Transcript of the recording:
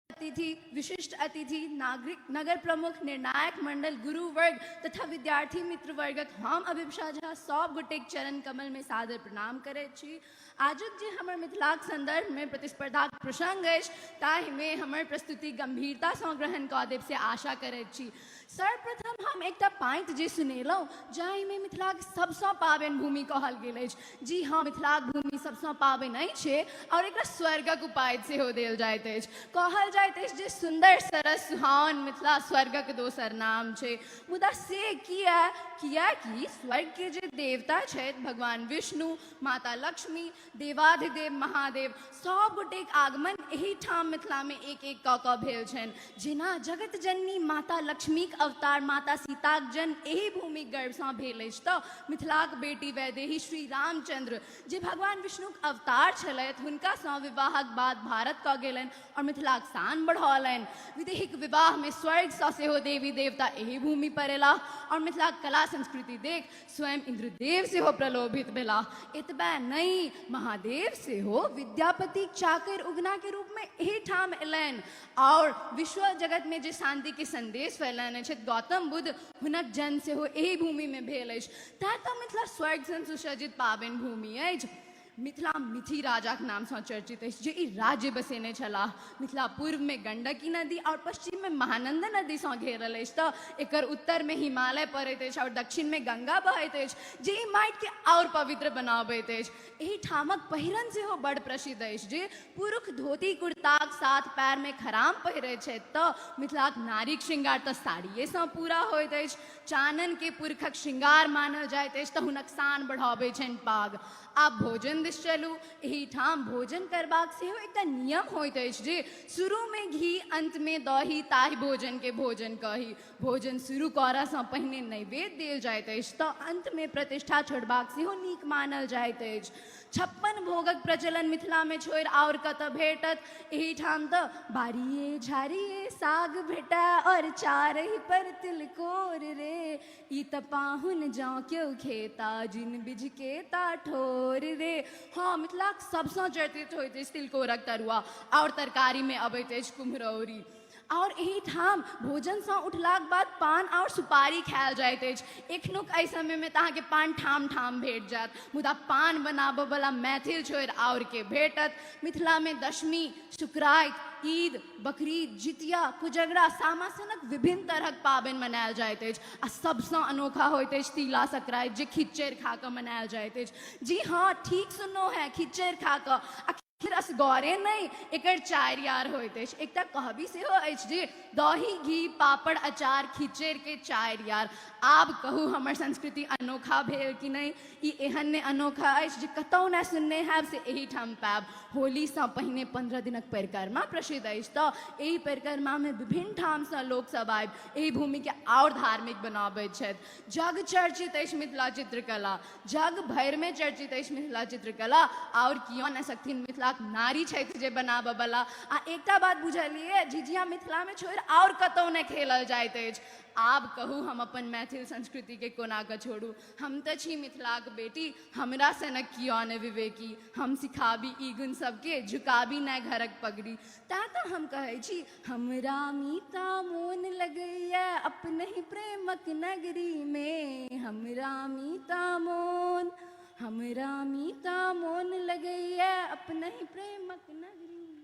अतिथि, विशिष्ट अतिथि, नागरिक, नगर प्रमुख, निर्णायक मंडल, गुरु वर्ग तथा विद्यार्थी मित्र वर्गक हम अभिप्सा झा सब गोटेक चरण कमल में सादर प्रणाम करे छी। आजुक जे हमर मिथिलाक संदर्भ में प्रतिस्पर्धाक प्रसंग अछि ताहि में हमर प्रस्तुति गंभीरता से ग्रहण कऽ देब से आशा करे छी। सर्वप्रथम हम एक पाँति जे सुनेलहुँ जाहि में मिथिलाक सबसँ पावन भूमि कहल गेल अछि। जी हाँ, मिथिलाक भूमि सबसँ पावन अछि और एकरा स्वर्गक उपाधि सेहो देल जाइत अछि। कहल जाइत अछि जे सुंदर सरस सुहावन मिथिला स्वर्गक दोसर नाम छै। मुदा से कियाकि स्वर्ग के जे देवता छथि भगवान विष्णु, माता लक्ष्मी, देवाधिदेव महादेव सब गोटेक आगमन एही ठाम मिथिला में एक एक कऽ भेल छनि। जेना जगत जननी माता लक्ष्मीक अवतार माता सीताक जन्म एही भूमि गर्भ से भेल अछि तऽ मिथिलाक बेटी वैदेही श्री रामचंद्र जे भगवान विष्णुक अवतार छलथि हुनका सँ विवाहक बाद भारत कऽ गेलनि और मिथिलाक शान बढ़ौलनि। विदेहिक विवाह में स्वर्ग सँ सेहो देवी देवता एही भूमि पर एलाह और मिथिलाक कला संस्कृति देख स्वयं इंद्रदेव सेहो प्रलोभित भेलाह। एतबे नहीं, महादेव सेहो विद्यापति चाकर उगना के रूप में एही ठाम एलनि और विश्व जगत में जे शांति के संदेश फैलने छथि गौतम बुद्ध हुनक जन्म सेहो एही भूमि में भेल अछि। तें तऽ मिथिला स्वर्ग सन सुसज्जित पावन भूमि अछि। मिथिला मिथि राजाक नाम से चर्चित अछि जे ई राज्य बसेने छलाह। मिथिला पूर्व में गंडकी नदी और पश्चिम में महानंदा नदी से घेरल अछि तऽ एकर उत्तर में हिमालय पड़ैत अछि और दक्षिण में गंगा बहैत अछि जे ई माटि के और पवित्र बनाबैत अछि। एही ठामक पहिरन सेहो बड़ प्रसिद्ध अछि जे पुरुष धोती कुर्ताक साथ पैर में खराम पहिरैत छथि तऽ मिथिलाक नारीक श्रृंगार तऽ साड़िये से पूरा होइत अछि। चानन के पुरखक श्रृंगार मानल जाइत अछि तऽ हुनक शान बढ़ाबै छनि पाग। आब भोजन दिस चलू। एही ठाम भोजन करबाक सेहो एकटा नियम होइत अछि जे शुरू में घी अंत में दही ताहि भोजन के भोजन कही। भोजन शुरू करऽ सँ पहिने नैवेद्य देल जाइत अछि तऽ अंत में प्रतिष्ठा छोड़बाक सेहो नीक मानल जाइत अछि। 56 भोगक प्रचलन मिथिला में छोड़ि और कतऽ भेटत। एही ठाम तऽ बारिये झारिये साग भेटा और चारहि पर तिलकोर रे। ई तऽ पाहुन जँ केओ खेता जिन बिझ के ता ठोर रे। हाँ, मिथिलाक सबसँ चर्चित होइत अछि तिलकोरक तरुआ और तरकारी में अबैत अछि कुम्हरौरी। और एही ठाम भोजन से उठलाक बाद पान और सुपारी खायल जाइत अछि। एखनुक एहि समय में तऽ अहाँके पान ठाम ठाम भेट जायत मुदा पान बनाबऽ वाला मैथिल छोड़ि और के भेटत। मिथिला में दशमी, शुक्राइत, ईद, बकरीद, जितिया, कोजगरा, सामा सनक विभिन्न तरहक पाबनि मनायल जाइत अछि। आ सबसँ अनोखा होइत अछि तिला संक्रांति जे खिच्चर खा कऽ मनायल जाइत अछि। जी हाँ, ठीक सुनलहुँ हैं, खिच्चर खा कऽ। आखिर असगरे नहीं, एकर चारि यार होइत अछि। एकटा कहबी सेहो अछि जे दही घी पापड़ अचार खिच्चर के चारि यार। आब कहू हमर संस्कृति अनोखा भेल कि नहीं। ई एहन ने अनोखा अछि जे कतौ न सुनने हैब से एही ठाम पायब। होली से पहिने 15 दिनक परिक्रमा प्रसिद्ध अछि तऽ एही परिक्रमा में विभिन्न ठाम से लोक सब आबि एही भूमि के और धार्मिक बनाबैत छथि। जग चर्चित अछि मिथिला चित्रकला, जग भरि में चर्चित अछि मिथिला चित्रकला और कियो न सकथिन मिथिलाक नारी छथि जे बनाबऽ वाला। आ एकटा बात बुझलियै, झिझिया मिथिला में छोड़ि और कतौ न खेलल जाइत अछि। आब कहू हम अपन मैथिल संस्कृति के कोना कऽ छोड़ू। हम तऽ छी मिथिलाक बेटी, हमरा सनक कियो न विवेकी। हम सिखाबी ई गुण सबके, झुकाबी न घरक पगड़ी। तें तऽ हम कहै छी हमरा मीता मोन लगैया अपनहि प्रेमक नगरी में। हमरा मीता मोन लगैया अपनहि प्रेमक नगरी में।